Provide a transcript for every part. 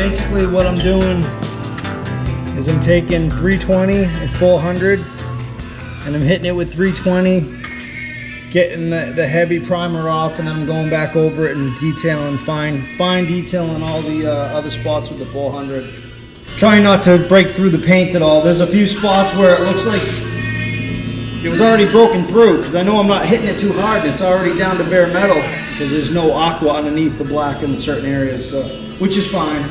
basically what I'm doing is I'm taking 320 and 400 and I'm hitting it with 320, getting the heavy primer off, and then I'm going back over it and detailing, fine detailing all the other spots with the 400. Trying not to break through the paint at all. There's a few spots where it looks like it was already broken through, because I know I'm not hitting it too hard and it's already down to bare metal because there's no aqua underneath the black in certain areas, so, which is fine,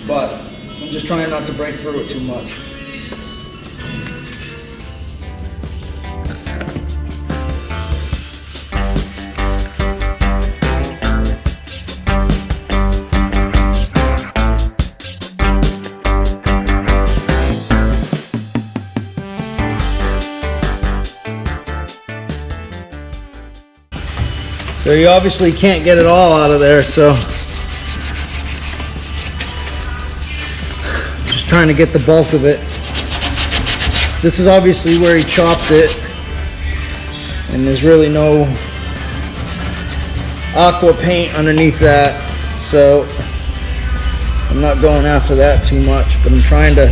but I'm just trying not to break through it too much. So you obviously can't get it all out of there, so just trying to get the bulk of it. This is obviously where he chopped it, and there's really no aqua paint underneath that, so I'm not going after that too much, but I'm trying to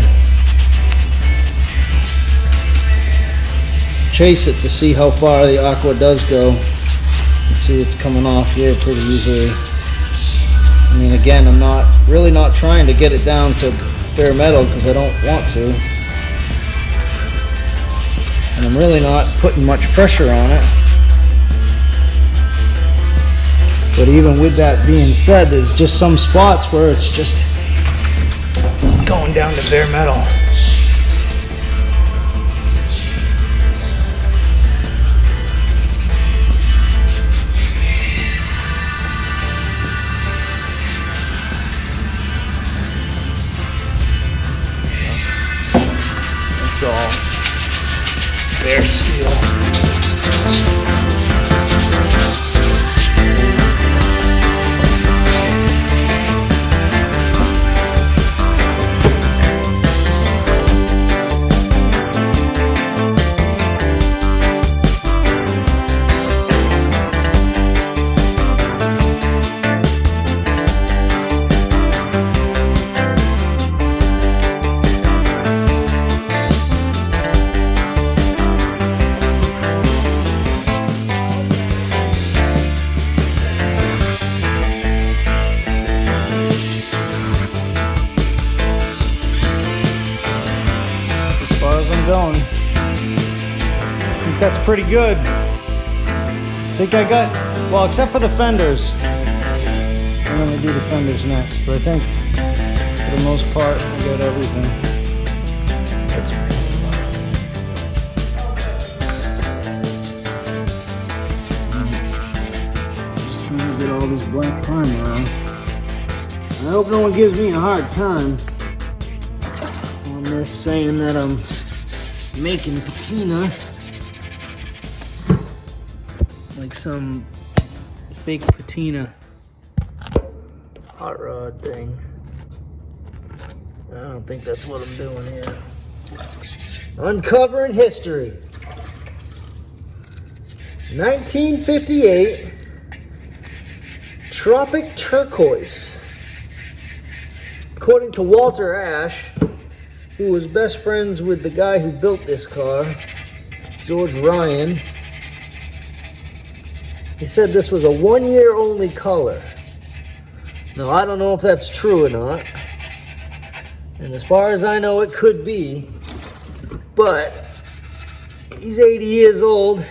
chase it to see how far the aqua does go. See, it's coming off here pretty easily. I mean, again, I'm really not trying to get it down to bare metal because I don't want to, and I'm really not putting much pressure on it. But even with that being said, there's just some spots where it's just going down to bare metal. All bare steel. Going. I think that's pretty good. I think I got, well, except for the fenders. I'm going to do the fenders next, but I think for the most part I got everything. That's just trying to get all this black primer on. I hope no one gives me a hard time on this, saying that I'm making patina like some fake patina hot rod thing. I don't think that's what I'm doing here. Uncovering history. 1958 Tropic Turquoise. According to Walter Ash, who was best friends with the guy who built this car, George Ryan, he said this was a 1-year only color. Now, I don't know if that's true or not, and as far as I know, it could be, but he's 80 years old,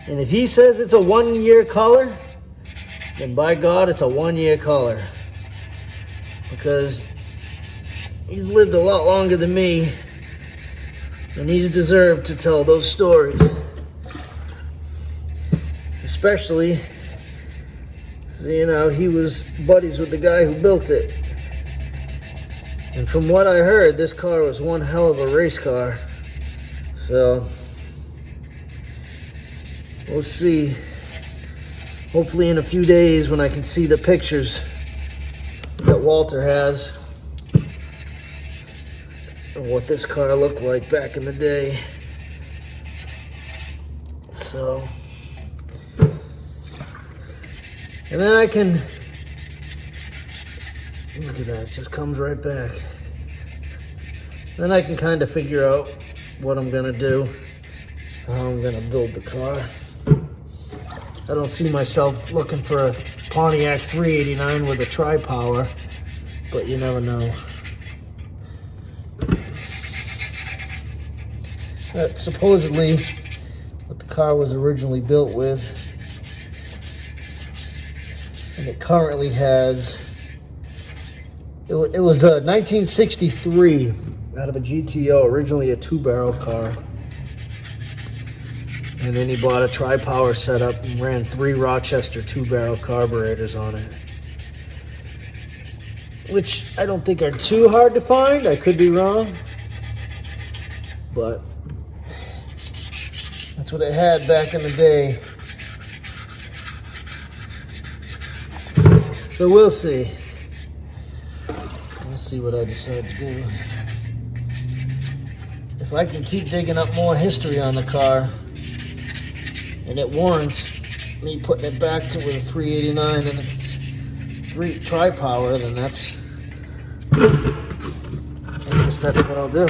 and if he says it's a 1-year color, then by God, it's a 1-year color, because he's lived a lot longer than me, and he's deserved to tell those stories. Especially, you know, he was buddies with the guy who built it. And from what I heard, this car was one hell of a race car. So, we'll see. Hopefully in a few days when I can see the pictures that Walter has of what this car looked like back in the day. So, and then I can Look at that, it just comes right back. Then I can kind of figure out what I'm gonna do, how I'm gonna build the car. I don't see myself looking for a Pontiac 389 with a tri-power, but you never know. That's supposedly what the car was originally built with. And it currently has, it was a 1963 out of a GTO, originally a 2-barrel car. And then he bought a tri-power setup and ran 3 Rochester 2-barrel carburetors on it. Which I don't think are too hard to find, I could be wrong. But that's what it had back in the day. So we'll see. Let's see what I decide to do. If I can keep digging up more history on the car, and it warrants me putting it back to with a 389 and a 3 tri-power, then I guess that's what I'll do.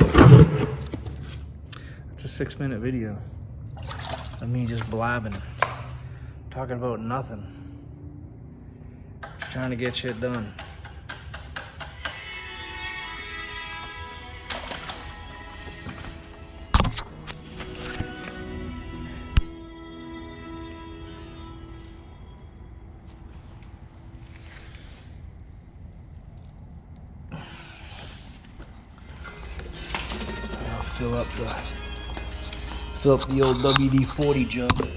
It's a 6-minute video of me just blabbing, talking about nothing, just trying to get shit done. Fill up the old WD-40 jug.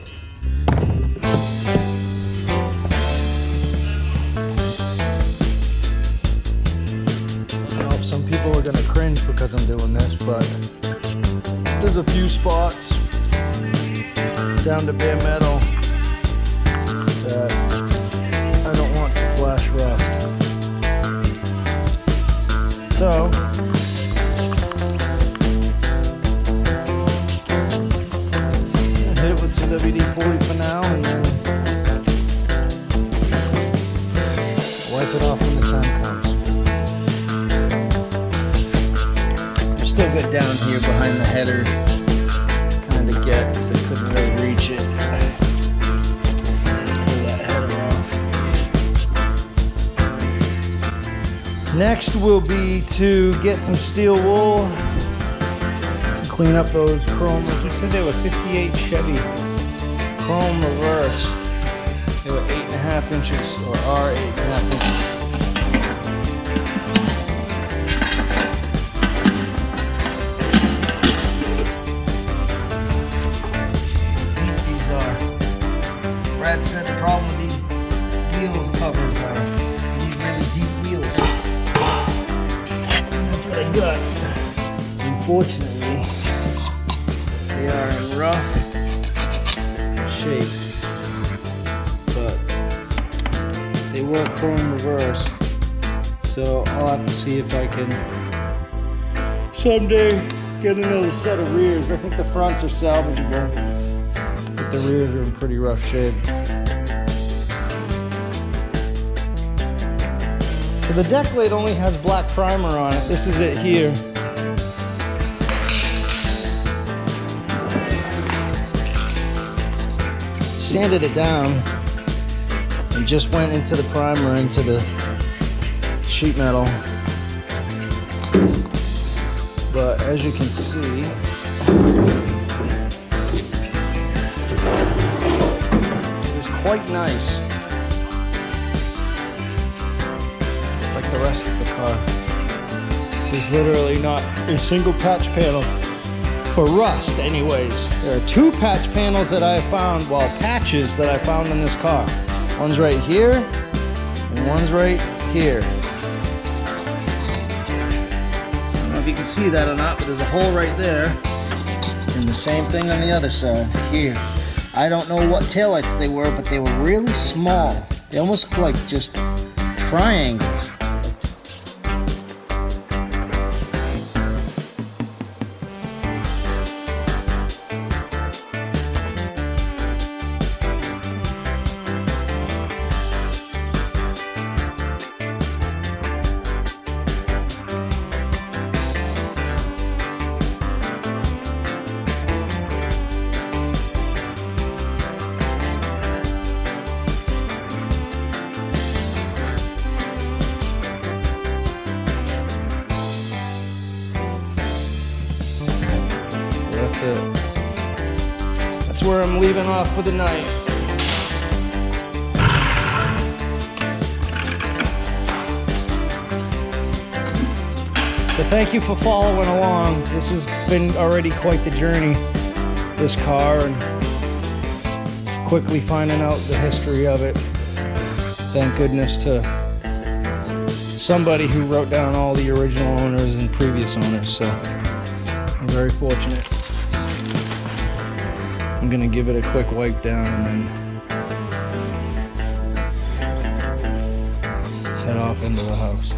Well, some people are gonna cringe because I'm doing this, but there's a few spots down to bare metal that I don't want to flash rust. So hit it with some WD-40 for now, and then wipe it off when the time comes. I'm still good down here behind the header, kind of get, because I couldn't really reach it. Pull that header off. Next will be to get some steel wool, clean up those chrome. He said they were 58 Chevy chrome reverse. They were 8.5 inches, or are 8.5 inches. These are. Brad said the problem with these wheels covers are these really deep wheels. That's what I got. Unfortunately, they are in rough shape, but they were chrome reverse, so I'll have to see if I can someday get another set of rears. I think the fronts are salvageable, but the rears are in pretty rough shape. So the deck lid only has black primer on it. This is it here. Sanded it down and just went into the primer, into the sheet metal. But as you can see, it's quite nice, like the rest of the car. There's literally not a single patch panel. For rust anyways. There are 2 patch panels that I have found, well, patches that I found in this car. One's right here, and one's right here. I don't know if you can see that or not, but there's a hole right there. And the same thing on the other side, here. I don't know what taillights they were, but they were really small. They almost look like just triangles. that's it. That's where I'm leaving off for the night. So thank you for following along. This has been already quite the journey, this car, and quickly finding out the history of it. Thank goodness to somebody who wrote down all the original owners and previous owners, so I'm very fortunate. I'm gonna give it a quick wipe down and then head off into the house.